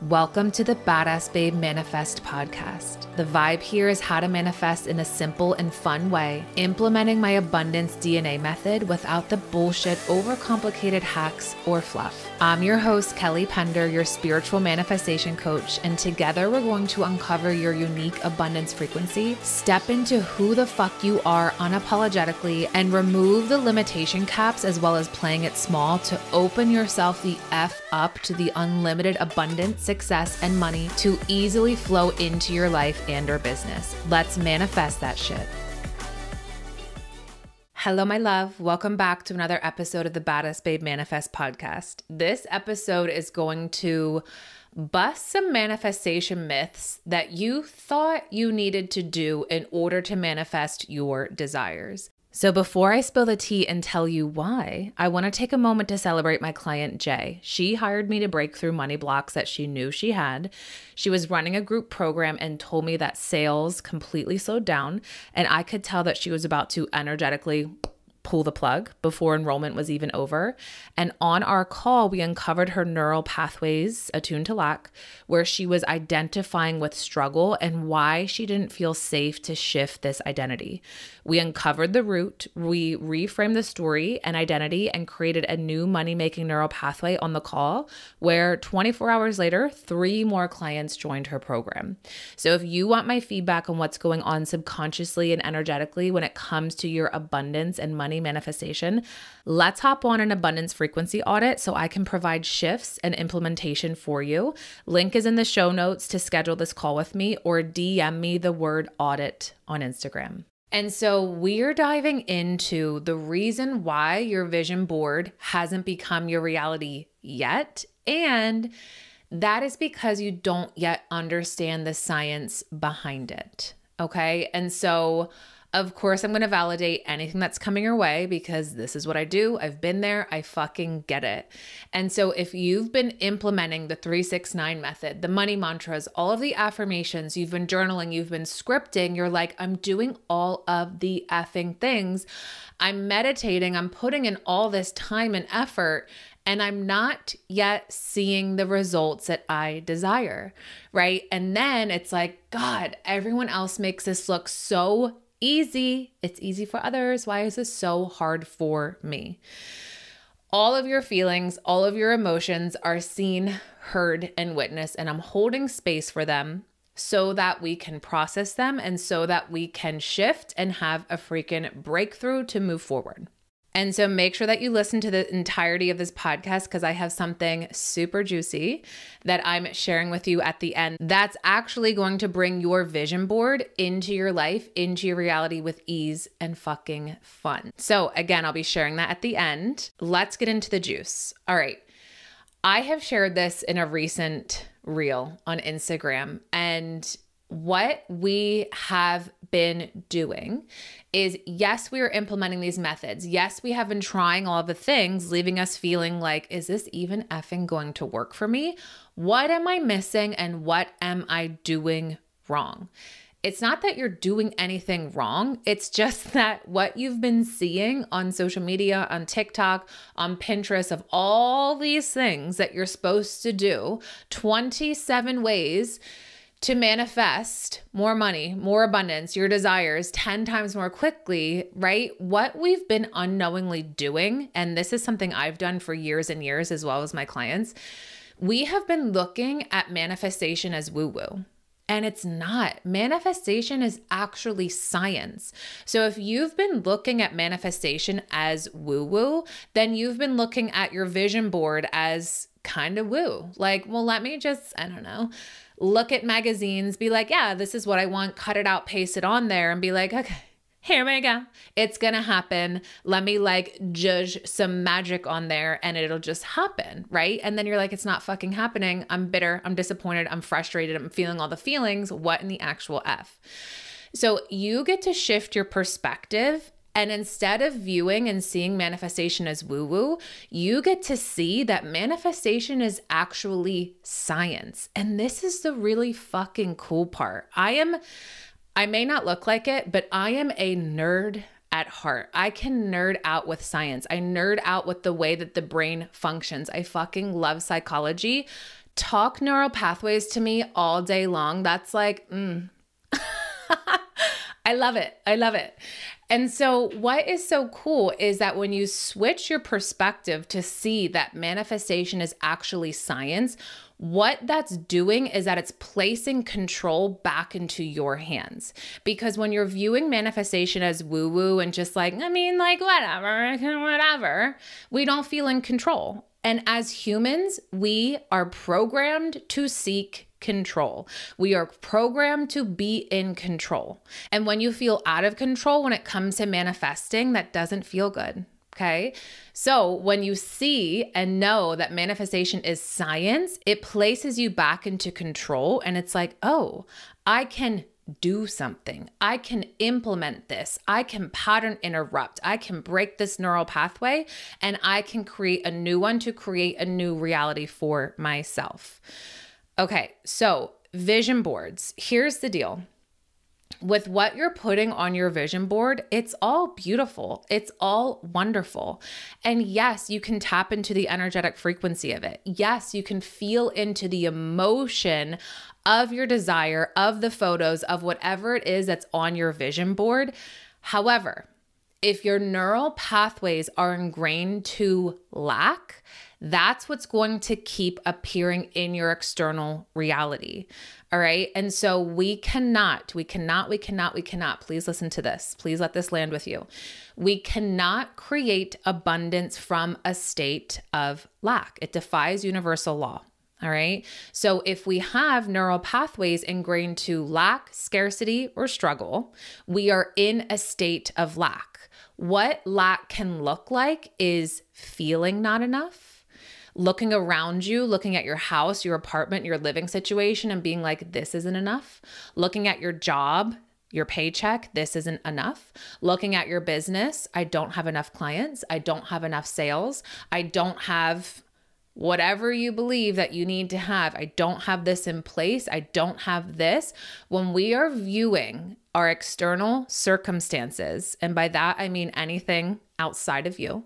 Welcome to the Badass Babe Manifest podcast. The vibe here is how to manifest in a simple and fun way, implementing my abundance DNA method without the bullshit, overcomplicated hacks or fluff. I'm your host, Kelly Pender, your spiritual manifestation coach, and together we're going to uncover your unique abundance frequency, step into who the fuck you are unapologetically, and remove the limitation caps as well as playing it small to open yourself the F up to the unlimited abundance, success, and money to easily flow into your life and or business. Let's manifest that shit. Hello, my love. Welcome back to another episode of the Badass Babe Manifest podcast. This episode is going to bust some manifestation myths that you thought you needed to do in order to manifest your desires. So before I spill the tea and tell you why, I want to take a moment to celebrate my client, Jay. She hired me to break through money blocks that she knew she had. She was running a group program and told me that sales completely slowed down, and I could tell that she was about to energetically pull the plug before enrollment was even over. And on our call, we uncovered her neural pathways attuned to lack, where she was identifying with struggle and why she didn't feel safe to shift this identity. We uncovered the root, we reframed the story and identity and created a new money-making neural pathway on the call, where 24 hours later, 3 more clients joined her program. So if you want my feedback on what's going on subconsciously and energetically when it comes to your abundance and money manifestation, let's hop on an abundance frequency audit so I can provide shifts and implementation for you. Link is in the show notes to schedule this call with me, or DM me the word audit on Instagram. And so we're diving into the reason why your vision board hasn't become your reality yet. And that is because you don't yet understand the science behind it. Okay. And so of course, I'm going to validate anything that's coming your way because this is what I do. I've been there. I fucking get it. And so if you've been implementing the 3-6-9 method, the money mantras, all of the affirmations, you've been journaling, you've been scripting, you're like, I'm doing all of the effing things. I'm meditating. I'm putting in all this time and effort, and I'm not yet seeing the results that I desire, right? And then it's like, God, everyone else makes this look so easy. It's easy for others. Why is this so hard for me? All of your feelings, all of your emotions are seen, heard, and witnessed, and I'm holding space for them so that we can process them and so that we can shift and have a freaking breakthrough to move forward. And so make sure that you listen to the entirety of this podcast because I have something super juicy that I'm sharing with you at the end that's actually going to bring your vision board into your life, into your reality with ease and fucking fun. So again, I'll be sharing that at the end. Let's get into the juice. All right. I have shared this in a recent reel on Instagram, and what we have been doing is, yes, we are implementing these methods. Yes, we have been trying all of the things, leaving us feeling like, is this even effing going to work for me? What am I missing and what am I doing wrong? It's not that you're doing anything wrong. It's just that what you've been seeing on social media, on TikTok, on Pinterest, of all these things that you're supposed to do, 27 ways to manifest more money, more abundance, your desires 10 times more quickly, right? What we've been unknowingly doing, and this is something I've done for years and years as well as my clients, we have been looking at manifestation as woo-woo. And it's not. Manifestation is actually science. So if you've been looking at manifestation as woo-woo, then you've been looking at your vision board as kind of woo. Like, well, let me just, I don't know, look at magazines, be like, yeah, this is what I want, cut it out, paste it on there, and be like, okay, here we go. It's going to happen. Let me like judge some magic on there and it'll just happen, right? And then you're like, it's not fucking happening. I'm bitter. I'm disappointed. I'm frustrated. I'm feeling all the feelings. What in the actual F? So you get to shift your perspective. And instead of viewing and seeing manifestation as woo-woo, you get to see that manifestation is actually science. And this is the really fucking cool part. I may not look like it, but I am a nerd at heart. I can nerd out with science. I nerd out with the way that the brain functions. I fucking love psychology talk neural pathways to me all day long. That's like, I love it. I love it. And so what is so cool is that when you switch your perspective to see that manifestation is actually science, what that's doing is that it's placing control back into your hands. Because when you're viewing manifestation as woo-woo and just like, whatever, we don't feel in control. And as humans, we are programmed to seek control. We are programmed to be in control. And when you feel out of control when it comes to manifesting, that doesn't feel good. Okay. So when you see and know that manifestation is science, it places you back into control. And it's like, oh, I can do something. I can implement this. I can pattern interrupt. I can break this neural pathway and I can create a new one to create a new reality for myself. Okay, so vision boards. Here's the deal. With what you're putting on your vision board, it's all beautiful. It's all wonderful. And yes, you can tap into the energetic frequency of it. Yes, you can feel into the emotion of your desire, of the photos, of whatever it is that's on your vision board. However, if your neural pathways are ingrained to lack, that's what's going to keep appearing in your external reality. All right. And so we cannot, please listen to this. Please let this land with you. We cannot create abundance from a state of lack. It defies universal law. All right. So if we have neural pathways ingrained to lack, scarcity, or struggle, we are in a state of lack. What lack can look like is feeling not enough. Looking around you, looking at your house, your apartment, your living situation and being like, this isn't enough. Looking at your job, your paycheck, this isn't enough. Looking at your business, I don't have enough clients. I don't have enough sales. I don't have whatever you believe that you need to have. I don't have this in place. I don't have this. When we are viewing our external circumstances, and by that, I mean anything outside of you,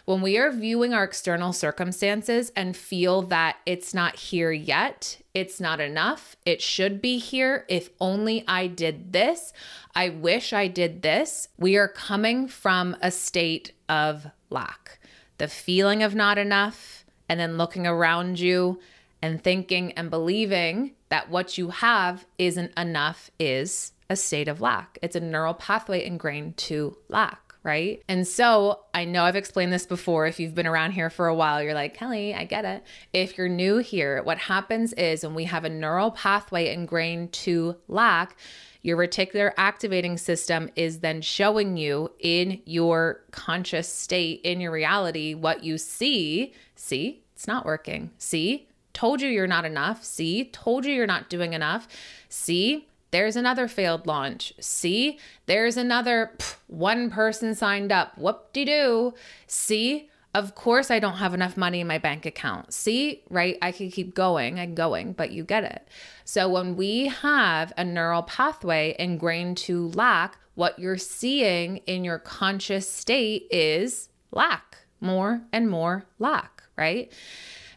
when we are viewing our external circumstances and feel that it's not here yet, it's not enough, it should be here, if only I did this, I wish I did this, we are coming from a state of lack. The feeling of not enough, and then looking around you and thinking and believing that what you have isn't enough is a state of lack. It's a neural pathway ingrained to lack. Right? And so I know I've explained this before. If you've been around here for a while, you're like, Kelly, I get it. If you're new here, what happens is when we have a neural pathway ingrained to lack, your reticular activating system is then showing you in your conscious state, in your reality, what you see. See, it's not working. See, told you you're not enough. See, told you you're not doing enough. See, there's another failed launch. See, there's another one person signed up. Whoop-de-doo. See, of course I don't have enough money in my bank account. See, right? I can keep going and going, but you get it. So when we have a neural pathway ingrained to lack, what you're seeing in your conscious state is lack, more and more lack, right?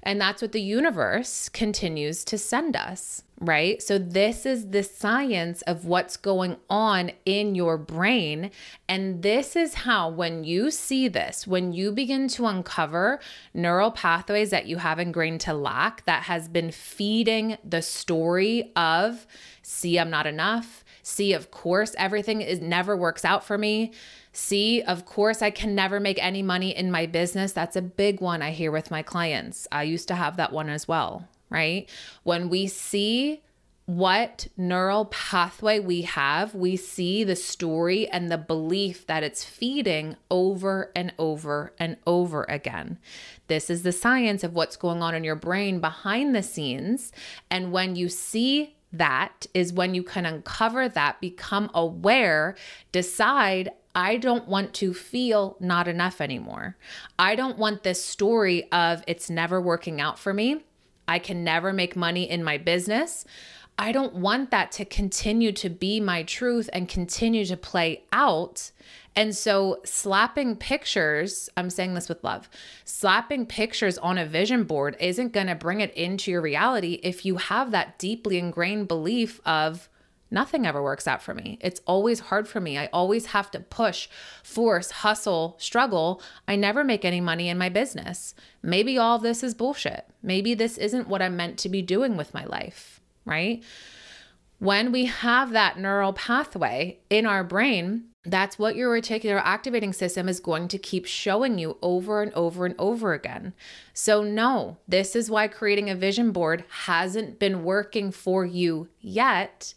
And that's what the universe continues to send us, right? So this is the science of what's going on in your brain. And this is how, when you see this, when you begin to uncover neural pathways that you have ingrained to lack, that has been feeding the story of, see, I'm not enough. See, of course, everything never works out for me. See, of course, I can never make any money in my business. That's a big one I hear with my clients. I used to have that one as well, right? When we see what neural pathway we have, we see the story and the belief that it's feeding over and over and over again. This is the science of what's going on in your brain behind the scenes. And when you see that is when you can uncover that, become aware, decide, I don't want to feel not enough anymore. I don't want this story of it's never working out for me. I can never make money in my business. I don't want that to continue to be my truth and continue to play out. And so slapping pictures, I'm saying this with love, slapping pictures on a vision board isn't going to bring it into your reality if you have that deeply ingrained belief of nothing ever works out for me. It's always hard for me. I always have to push, force, hustle, struggle. I never make any money in my business. Maybe all of this is bullshit. Maybe this isn't what I'm meant to be doing with my life, right? When we have that neural pathway in our brain, that's what your reticular activating system is going to keep showing you over and over and over again. So no, this is why creating a vision board hasn't been working for you yet.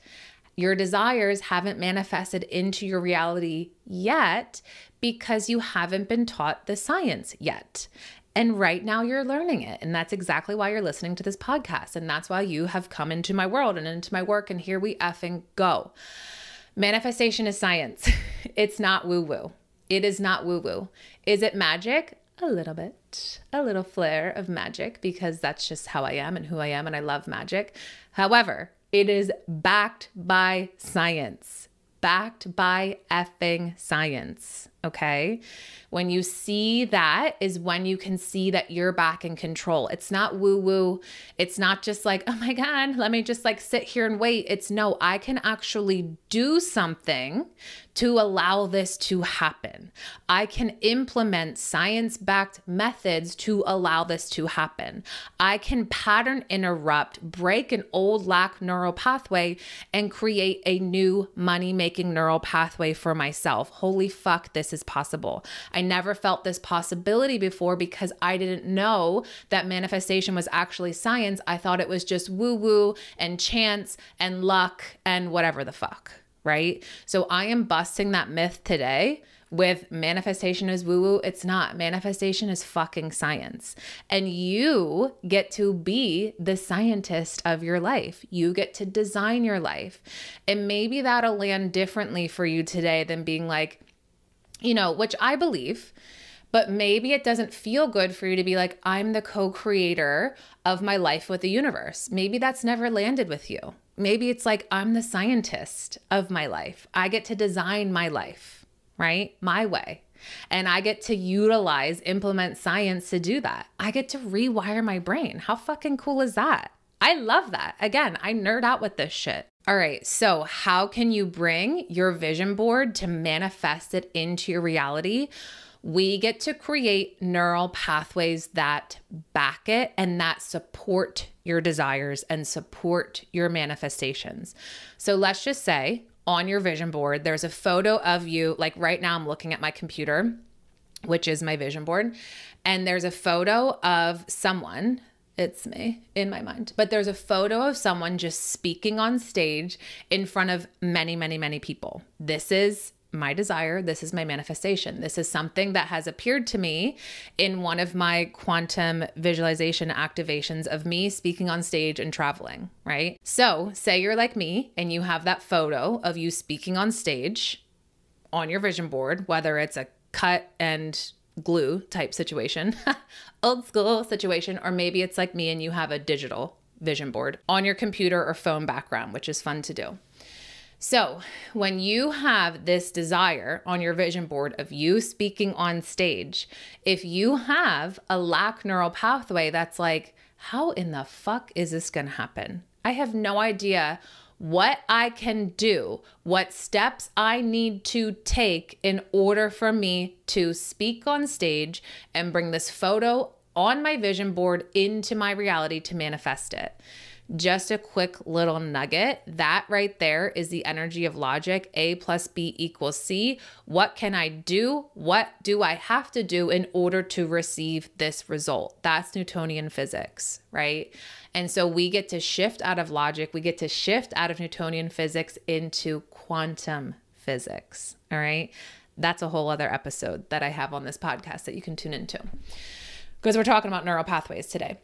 Your desires haven't manifested into your reality yet because you haven't been taught the science yet. And right now you're learning it. And that's exactly why you're listening to this podcast. And that's why you have come into my world and into my work. And here we effing go. Manifestation is science. It's not woo-woo. It is not woo-woo. Is it magic? A little bit, a little flair of magic, because that's just how I am and who I am. And I love magic. However, it is backed by science, backed by effing science. Okay. When you see that is when you can see that you're back in control. It's not woo woo. It's not just like, oh my God, let me just like sit here and wait. It's no, I can actually do something to allow this to happen. I can implement science-backed methods to allow this to happen. I can pattern interrupt, break an old lack neural pathway and create a new money-making neural pathway for myself. Holy fuck, this is possible. I never felt this possibility before because I didn't know that manifestation was actually science. I thought it was just woo-woo and chance and luck and whatever the fuck. Right? So I am busting that myth today with manifestation is woo-woo. It's not. Manifestation is fucking science. And you get to be the scientist of your life. You get to design your life. And maybe that'll land differently for you today than being like, you know, which I believe, but maybe it doesn't feel good for you to be like, I'm the co-creator of my life with the universe. Maybe that's never landed with you. Maybe it's like, I'm the scientist of my life. I get to design my life, right? My way. And I get to utilize, implement science to do that. I get to rewire my brain. How fucking cool is that? I love that. Again, I nerd out with this shit. All right. So how can you bring your vision board to manifest it into your reality? We get to create neural pathways that back it and that support your desires and support your manifestations. So let's just say on your vision board, there's a photo of you. Like right now I'm looking at my computer, which is my vision board. And there's a photo of someone, it's me in my mind, but there's a photo of someone just speaking on stage in front of many, many, many people. This is my desire. This is my manifestation. This is something that has appeared to me in one of my quantum visualization activations of me speaking on stage and traveling, right? So say you're like me and you have that photo of you speaking on stage on your vision board, whether it's a cut and glue type situation, old school situation, or maybe it's like me and you have a digital vision board on your computer or phone background, which is fun to do. So when you have this desire on your vision board of you speaking on stage, if you have a lack neural pathway that's like, how in the fuck is this going to happen? I have no idea what I can do, what steps I need to take in order for me to speak on stage and bring this photo on my vision board into my reality to manifest it. Just a quick little nugget. That right there is the energy of logic. A plus B equals C. What can I do? What do I have to do in order to receive this result? That's Newtonian physics, right? And so we get to shift out of logic. We get to shift out of Newtonian physics into quantum physics, all right? That's a whole other episode that I have on this podcast that you can tune into because we're talking about neural pathways today.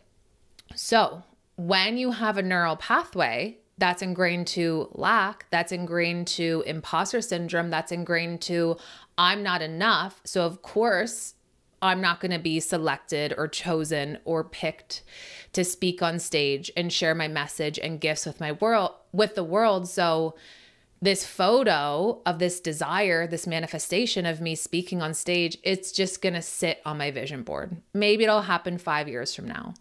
So when you have a neural pathway that's ingrained to lack, that's ingrained to imposter syndrome, that's ingrained to I'm not enough. So of course, I'm not going to be selected or chosen or picked to speak on stage and share my message and gifts with the world. So this photo of this desire, this manifestation of me speaking on stage, it's just going to sit on my vision board. Maybe it'll happen 5 years from now.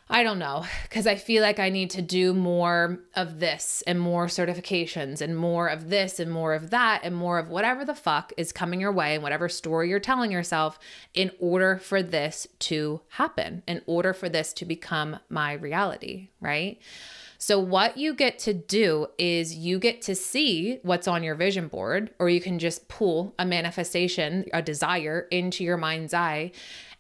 I don't know, because I feel like I need to do more of this and more certifications and more of this and more of that and more of whatever the fuck is coming your way and whatever story you're telling yourself in order for this to happen, in order for this to become my reality, right? So what you get to do is you get to see what's on your vision board, or you can just pull a manifestation, a desire into your mind's eye,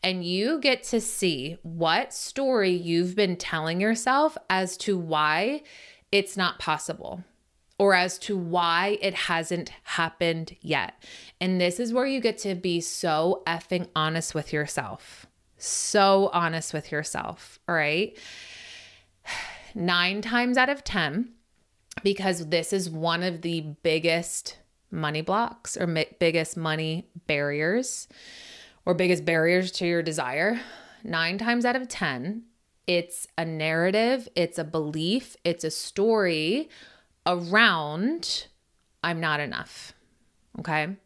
and you get to see what story you've been telling yourself as to why it's not possible, or as to why it hasn't happened yet. And this is where you get to be so effing honest with yourself. So honest with yourself, all right? 9 times out of 10, because this is one of the biggest money blocks or biggest money barriers or biggest barriers to your desire, 9 times out of 10, it's a narrative, it's a belief, it's a story around I'm not enough, okay?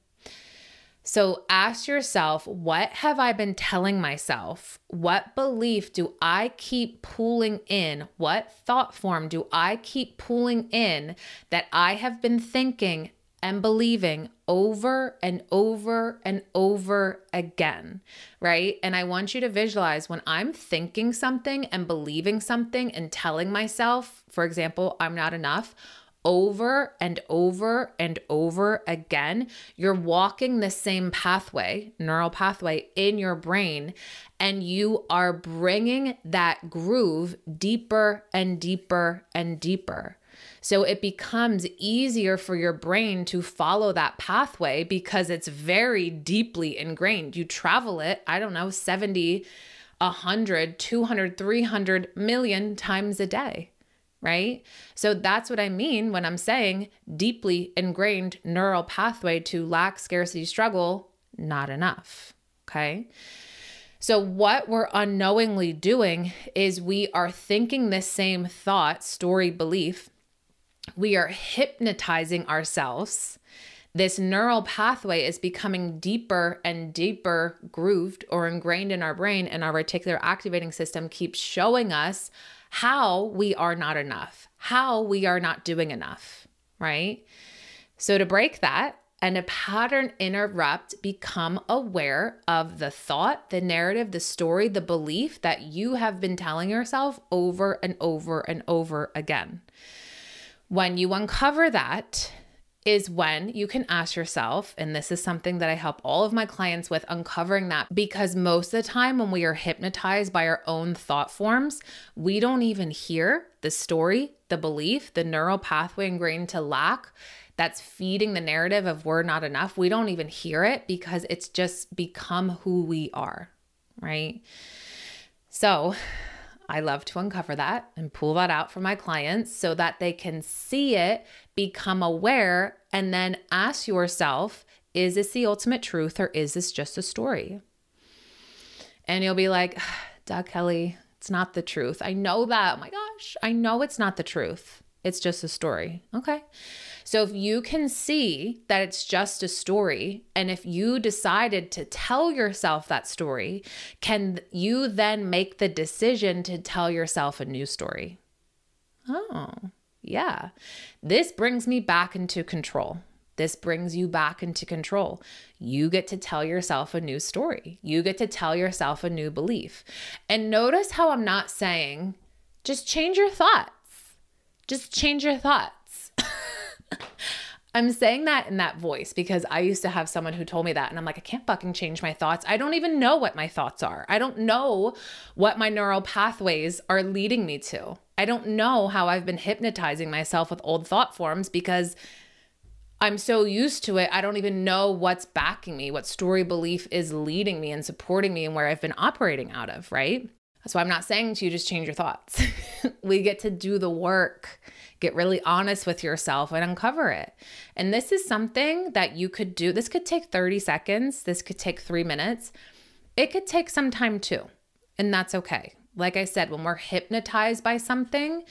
So ask yourself, what have I been telling myself? What belief do I keep pulling in? What thought form do I keep pulling in that I have been thinking and believing over and over and over again, right? And I want you to visualize when I'm thinking something and believing something and telling myself, for example, I'm not enough, over and over and over again, you're walking the same pathway, neural pathway in your brain, and you are bringing that groove deeper and deeper and deeper. So it becomes easier for your brain to follow that pathway because it's very deeply ingrained. You travel it, 70, 100, 200, 300 million times a day. Right? So that's what I mean when I'm saying deeply ingrained neural pathway to lack, scarcity, struggle, not enough. Okay. So what we're unknowingly doing is we are thinking the same thought, story, belief. We are hypnotizing ourselves. This neural pathway is becoming deeper and deeper grooved or ingrained in our brain, and our reticular activating system keeps showing us how we are not enough, how we are not doing enough, right? So to break that and a pattern interrupt, become aware of the thought, the narrative, the story, the belief that you have been telling yourself over and over and over again. When you uncover that is when you can ask yourself, and this is something that I help all of my clients with, uncovering that, because most of the time when we are hypnotized by our own thought forms, we don't even hear the story, the belief, the neural pathway ingrained to lack that's feeding the narrative of we're not enough. We don't even hear it because it's just become who we are, right? So I love to uncover that and pull that out for my clients so that they can see it, become aware, and then ask yourself, is this the ultimate truth or is this just a story? And you'll be like, Doug Kelly, it's not the truth. I know that. Oh my gosh, I know it's not the truth. It's just a story. Okay. So if you can see that it's just a story, and if you decided to tell yourself that story, can you then make the decision to tell yourself a new story? Oh, yeah. This brings me back into control. This brings you back into control. You get to tell yourself a new story. You get to tell yourself a new belief. And notice how I'm not saying, just change your thoughts. Just change your thoughts. I'm saying that in that voice because I used to have someone who told me that, and I'm like, I can't fucking change my thoughts. I don't even know what my thoughts are. I don't know what my neural pathways are leading me to. I don't know how I've been hypnotizing myself with old thought forms because I'm so used to it. I don't even know what's backing me, what story belief is leading me and supporting me and where I've been operating out of, right? So I'm not saying to you, just change your thoughts. We get to do the work, get really honest with yourself and uncover it. And this is something that you could do. This could take 30 seconds. This could take 3 minutes. It could take some time too, and that's okay. Like I said, when we're hypnotized by something,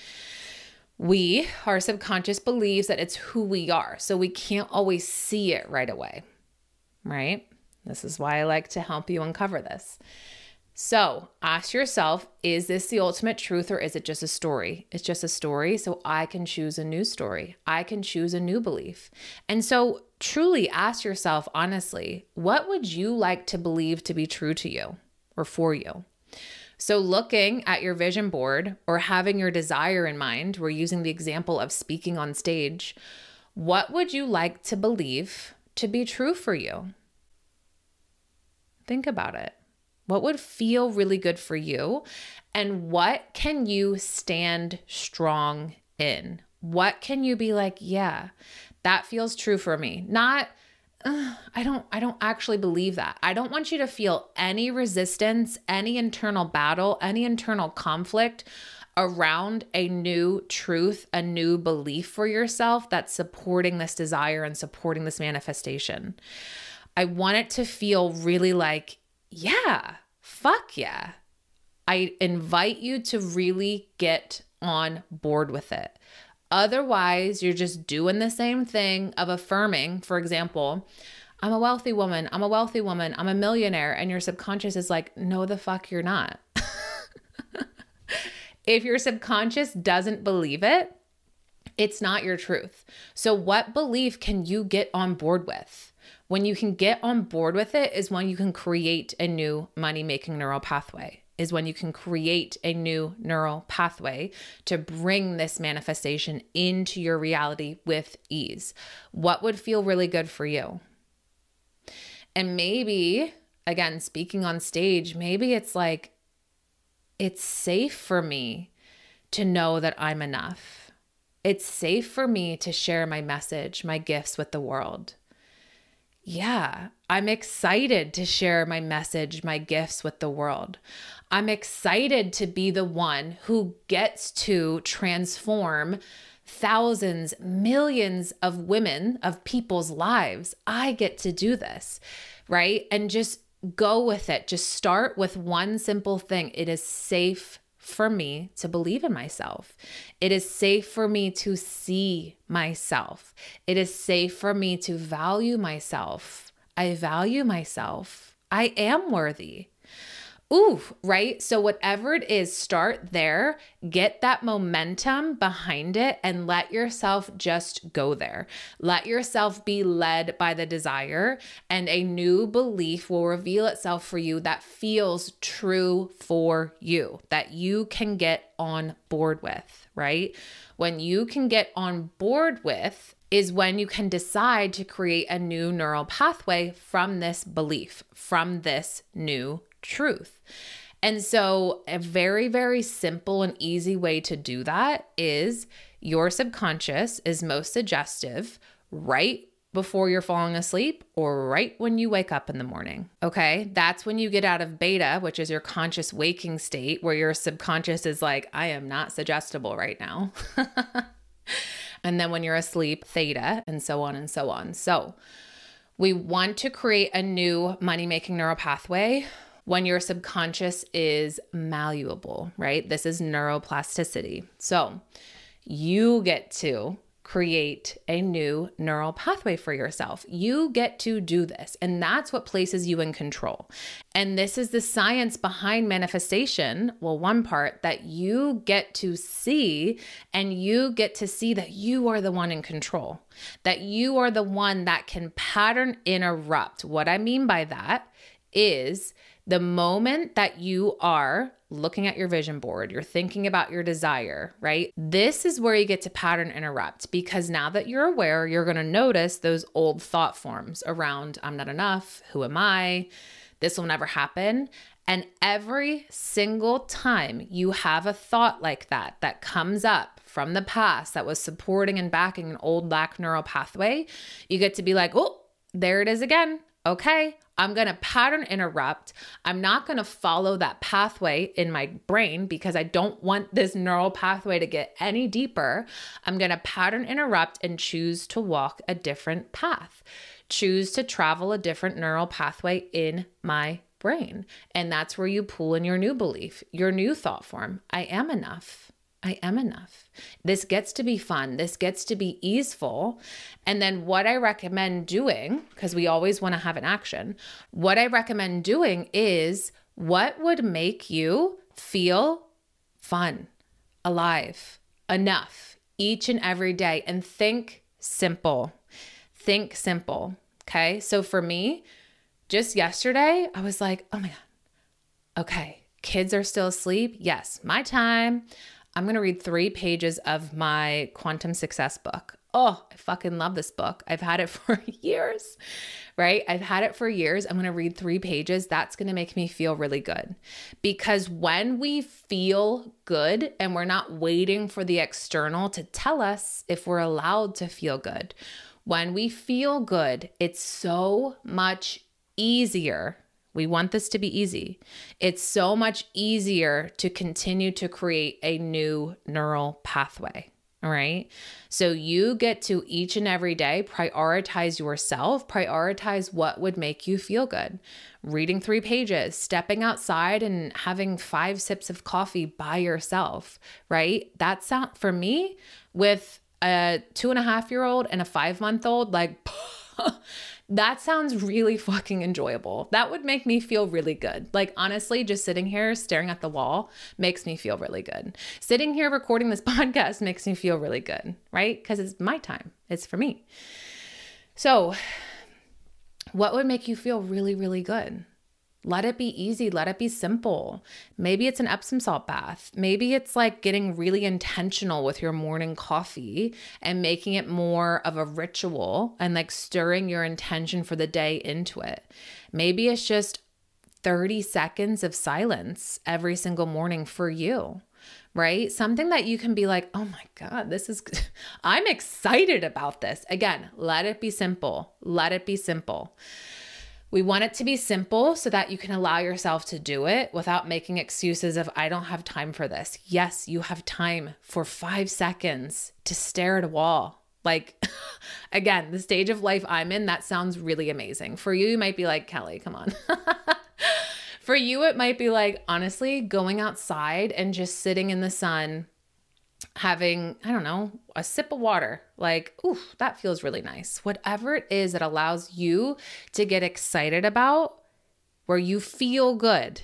our subconscious believes that it's who we are. So we can't always see it right away, right? This is why I like to help you uncover this. So ask yourself, is this the ultimate truth or is it just a story? It's just a story, so I can choose a new story. I can choose a new belief. And so truly ask yourself, honestly, what would you like to believe to be true to you or for you? So looking at your vision board or having your desire in mind, we're using the example of speaking on stage. What would you like to believe to be true for you? Think about it. What would feel really good for you? And what can you stand strong in? What can you be like, yeah, that feels true for me? Not, I don't actually believe that. I don't want you to feel any resistance, any internal battle, any internal conflict around a new truth, a new belief for yourself that's supporting this desire and supporting this manifestation. I want it to feel really like, yeah, fuck yeah. I invite you to really get on board with it. Otherwise, you're just doing the same thing of affirming, for example, I'm a wealthy woman, I'm a wealthy woman, I'm a millionaire, and your subconscious is like, no, the fuck you're not. If your subconscious doesn't believe it, it's not your truth. So what belief can you get on board with? When you can get on board with it is when you can create a new money-making neural pathway, is when you can create a new neural pathway to bring this manifestation into your reality with ease. What would feel really good for you? And maybe, again, speaking on stage, maybe it's like, it's safe for me to know that I'm enough. It's safe for me to share my message, my gifts with the world. Yeah, I'm excited to share my message, my gifts with the world. I'm excited to be the one who gets to transform thousands, millions of women, of people's lives. I get to do this, right? And just go with it. Just start with one simple thing. It is safe for me to believe in myself. It is safe for me to see myself. It is safe for me to value myself. I value myself. I am worthy. Ooh, right? So whatever it is, start there, get that momentum behind it, and let yourself just go there. Let yourself be led by the desire, and a new belief will reveal itself for you that feels true for you, that you can get on board with, right? When you can get on board with is when you can decide to create a new neural pathway from this belief, from this new truth. And so a very, very simple and easy way to do that is your subconscious is most suggestive right before you're falling asleep or right when you wake up in the morning. Okay. That's when you get out of beta, which is your conscious waking state, where your subconscious is like, I am not suggestible right now. And then when you're asleep, theta, and so on and so on. So we want to create a new money-making neural pathway when your subconscious is malleable, right? This is neuroplasticity. So you get to create a new neural pathway for yourself. You get to do this, and that's what places you in control. And this is the science behind manifestation. Well, one part that you get to see, and you get to see that you are the one in control, that you are the one that can pattern interrupt. What I mean by that is the moment that you are looking at your vision board, you're thinking about your desire, right? This is where you get to pattern interrupt, because now that you're aware, you're going to notice those old thought forms around, I'm not enough, who am I, this will never happen. And every single time you have a thought like that, that comes up from the past that was supporting and backing an old lack neural pathway, you get to be like, oh, there it is again. Okay, I'm going to pattern interrupt. I'm not going to follow that pathway in my brain because I don't want this neural pathway to get any deeper. I'm going to pattern interrupt and choose to walk a different path, choose to travel a different neural pathway in my brain. And that's where you pull in your new belief, your new thought form. I am enough. I am enough. This gets to be fun. This gets to be easeful. And then what I recommend doing, because we always want to have an action, what I recommend doing is what would make you feel fun, alive, enough each and every day. And think simple. Think simple. Okay. So for me, just yesterday, I was like, oh my God. Okay. Kids are still asleep. Yes. My time. I'm going to read 3 pages of my Quantum Success book. Oh, I fucking love this book. I've had it for years, right? I've had it for years. I'm going to read 3 pages. That's going to make me feel really good. Because when we feel good and we're not waiting for the external to tell us if we're allowed to feel good, when we feel good, it's so much easier. We want this to be easy. It's so much easier to continue to create a new neural pathway. All right. So you get to each and every day prioritize yourself, prioritize what would make you feel good. Reading 3 pages, stepping outside and having 5 sips of coffee by yourself, right? That sound for me with a 2.5-year-old and a 5-month-old, like that sounds really fucking enjoyable. That would make me feel really good. Like honestly, just sitting here staring at the wall makes me feel really good. Sitting here recording this podcast makes me feel really good, right? Because it's my time. It's for me. So what would make you feel really, really good? Let it be easy. Let it be simple. Maybe it's an Epsom salt bath. Maybe it's like getting really intentional with your morning coffee and making it more of a ritual and like stirring your intention for the day into it. Maybe it's just 30 seconds of silence every single morning for you, right? Something that you can be like, oh my God, this is, I'm excited about this. Again, let it be simple. Let it be simple. We want it to be simple so that you can allow yourself to do it without making excuses of, I don't have time for this. Yes, you have time for 5 seconds to stare at a wall. Like, again, the stage of life I'm in, that sounds really amazing. For you, you might be like, Kelly, come on. For you, it might be like, honestly, going outside and just sitting in the sun, having, I don't know, a sip of water, like, ooh, that feels really nice. Whatever it is that allows you to get excited about, where you feel good.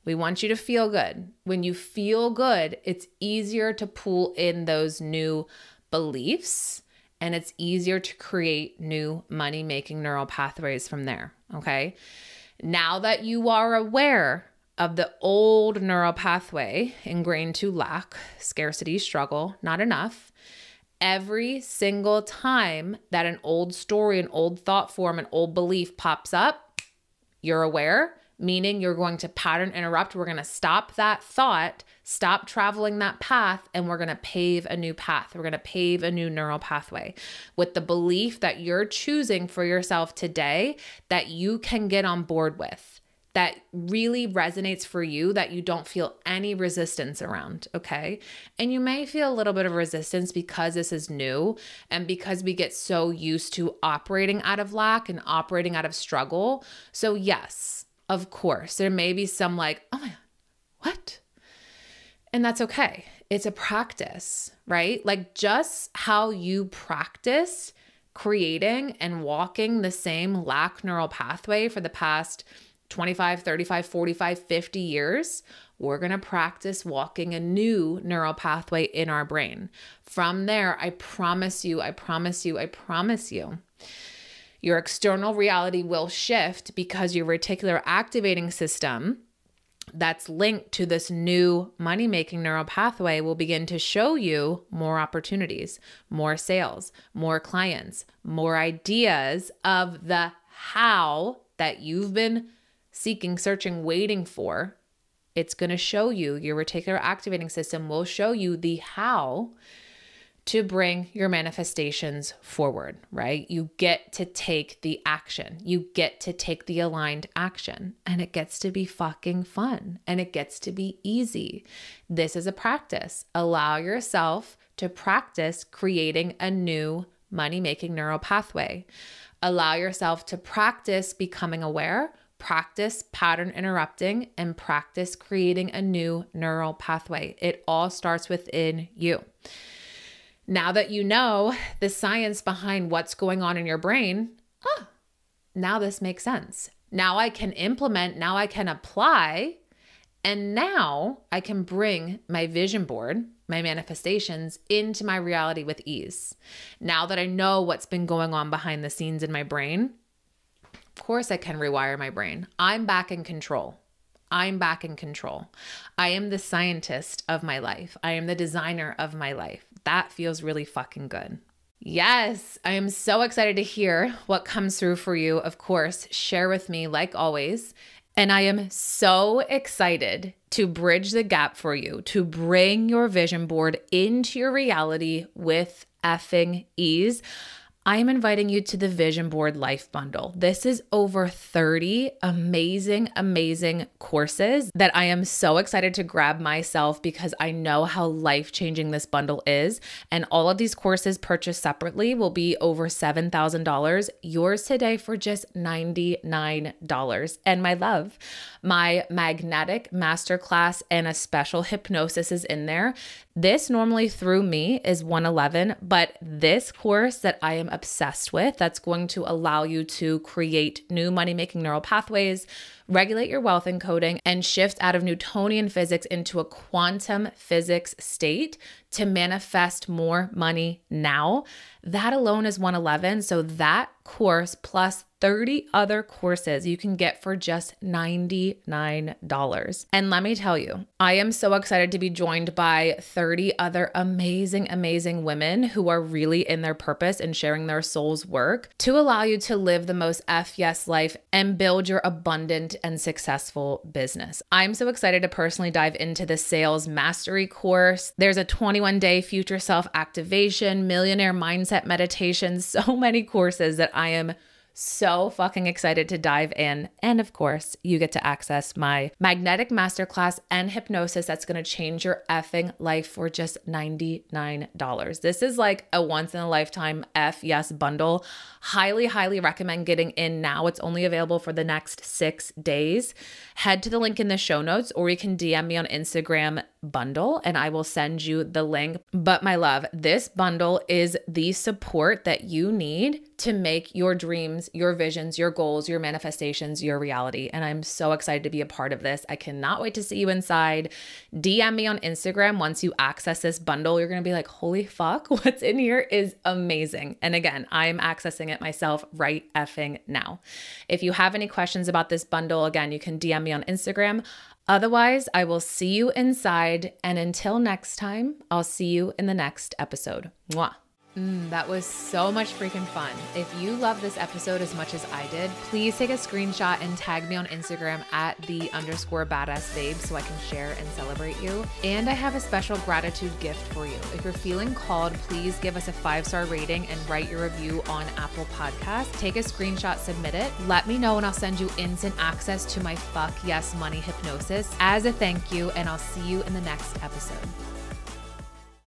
We want you to feel good. When you feel good, it's easier to pull in those new beliefs and it's easier to create new money-making neural pathways from there, okay? Now that you are aware of the old neural pathway ingrained to lack, scarcity, struggle, not enough, every single time that an old story, an old thought form, an old belief pops up, you're aware, meaning you're going to pattern interrupt. We're going to stop that thought, stop traveling that path, and we're going to pave a new path. We're going to pave a new neural pathway with the belief that you're choosing for yourself today that you can get on board with, that really resonates for you, that you don't feel any resistance around, okay? And you may feel a little bit of resistance because this is new and because we get so used to operating out of lack and operating out of struggle. So yes, of course, there may be some like, oh my God, what? And that's okay. It's a practice, right? Like just how you practice creating and walking the same lack neural pathway for the past 25, 35, 45, 50 years, we're going to practice walking a new neural pathway in our brain. From there, I promise you, your external reality will shift because your reticular activating system that's linked to this new money-making neural pathway will begin to show you more opportunities, more sales, more clients, more ideas of the how that you've been seeking, searching, waiting for. It's going to show you, your reticular activating system will show you the how to bring your manifestations forward, right? You get to take the action. You get to take the aligned action, and it gets to be fucking fun and it gets to be easy. This is a practice. Allow yourself to practice creating a new money-making neural pathway. Allow yourself to practice becoming aware practice pattern interrupting, and practice creating a new neural pathway. It all starts within you. Now that you know the science behind what's going on in your brain, now this makes sense. Now I can implement, now I can apply, and now I can bring my vision board, my manifestations into my reality with ease. Now that I know what's been going on behind the scenes in my brain, of course I can rewire my brain. I'm back in control. I'm back in control. I am the scientist of my life. I am the designer of my life. That feels really fucking good. Yes, I am so excited to hear what comes through for you. Of course, share with me like always. And I am so excited to bridge the gap for you, to bring your vision board into your reality with effing ease. I am inviting you to the Vision Board Life Bundle. This is over 30 amazing, amazing courses that I am so excited to grab myself because I know how life-changing this bundle is. And all of these courses purchased separately will be over $7,000. Yours today for just $99. And my love, my magnetic masterclass and a special hypnosis is in there. This normally through me is $111, but this course that I am obsessed with, that's going to allow you to create new money-making neural pathways, regulate your wealth encoding, and shift out of Newtonian physics into a quantum physics state to manifest more money now. That alone is $111. So that course plus 30 other courses you can get for just $99. And let me tell you, I am so excited to be joined by 30 other amazing, amazing women who are really in their purpose and sharing their soul's work to allow you to live the most F-yes life and build your abundant and successful business. I'm so excited to personally dive into the sales mastery course. There's a 21-day future self activation, millionaire mindset meditation, so many courses that I am so fucking excited to dive in. And of course, you get to access my magnetic masterclass and hypnosis that's going to change your effing life for just $99. This is like a once in a lifetime F-yes bundle. Highly, highly recommend getting in now. It's only available for the next 6 days. Head to the link in the show notes, or you can DM me on Instagram bundle and I will send you the link. But my love, this bundle is the support that you need to make your dreams, your visions, your goals, your manifestations, your reality. And I'm so excited to be a part of this. I cannot wait to see you inside. DM me on Instagram once you access this bundle. You're going to be like, holy fuck, what's in here is amazing. And again, I'm accessing it myself right effing now. If you have any questions about this bundle, again, you can DM me on Instagram. Otherwise, I will see you inside. And until next time, I'll see you in the next episode. Mwah. That was so much freaking fun. If you love this episode as much as I did, please take a screenshot and tag me on Instagram at @the_badassbabe so I can share and celebrate you. And I have a special gratitude gift for you. If you're feeling called, please give us a 5-star rating and write your review on Apple Podcasts. Take a screenshot, submit it. Let me know and I'll send you instant access to my Fuck Yes Money hypnosis as a thank you, and I'll see you in the next episode.